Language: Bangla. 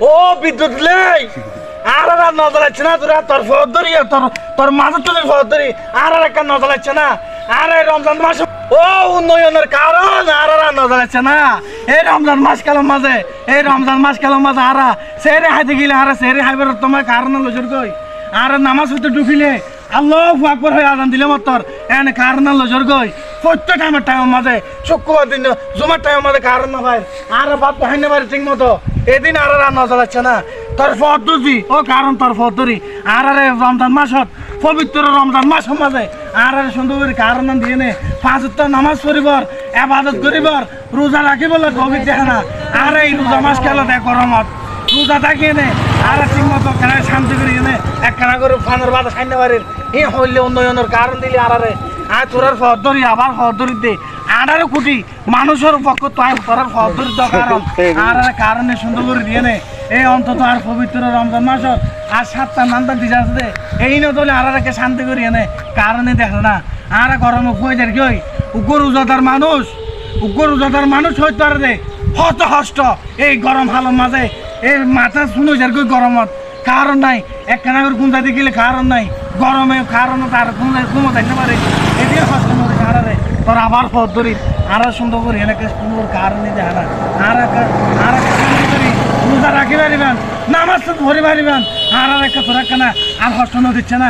ও বিদ্যুৎ লেই আর আর নজর আছে না তোরা তোর ফদরি তোর মাঝে তুলে ফদরি আর একটা নজর আছে না আর এই রমজান মাস ও উন্নয়নের কারণ আর নজর আছে না এই রমজান মাস কালো মাঝে আর সেরে হাইতে গেলে আর সেরে হাইবার তোমার কারণ লজর কই আর নামাজ হইতে ঢুকিলে আল্লাহু আকবার হয়ে আজান দিলে মতর এনে কারণ লজর কই প্রত্যেক টাইম মাঝে শুক্রবার দিন জুমার টাইম মাঝে কারণ না ভাই আর বাপ হাইনে বাড়ি ঠিক মতো এদিন আর নজর আছে না তোর ফদরি ও কারণ তোর ফদরি আর রমজান মাসত পবিত্র রমজান মাস মাঝে আর সুন্দর কারণ দিয়ে নে 5 ওয়াক্ত নামাজ পড়িবার ইবাদত করিবার রোজা রাখিবার কবি দেখে না আর এই রোজা মাস খেলা দেয় গরমত রোজা থাকিয়ে নে আর ঠিক মতো কেনায় শান্তি করে এনে এক কেনা করে ফানের বাতা খাইতে পারেন এই হইলে উন্নয়নের কারণ দিলে আর তোরার ফদরি আবার ফদরি দে আঠারো কোটি মানুষের পক্ষ তোরার ফদরি কারণ আর কারণে সুন্দর করে দিয়ে নে এই অন্তত আর পবিত্র রমজান মাস আর 7টা নামটা দিশা আছে এই নতলে আর শান্তি করি এনে কারণে দেখো না আর গরমে খুঁয়ে যায় কি উগ্র রোজাদার মানুষ হইতো আর দে হত হষ্ট এই গরম হালের মাঝে এই মাথা শুনো যার কই গরমত কারণ নাই এক কানা করে কোন জাতি গেলে কারণ নাই গরমে কারণ তার ঘুমো থাকতে পারে এদিকে হস্ত মরে হারারে তোর আবার ফদ ধরি আর সুন্দর করি এলাকা সুন্দর কারণে দেখা না আর রোজা রাখি পারিবেন নামাজ তো ধরে পারিবেন আর একটা তোরা কেনা আর হস্ত দিচ্ছে না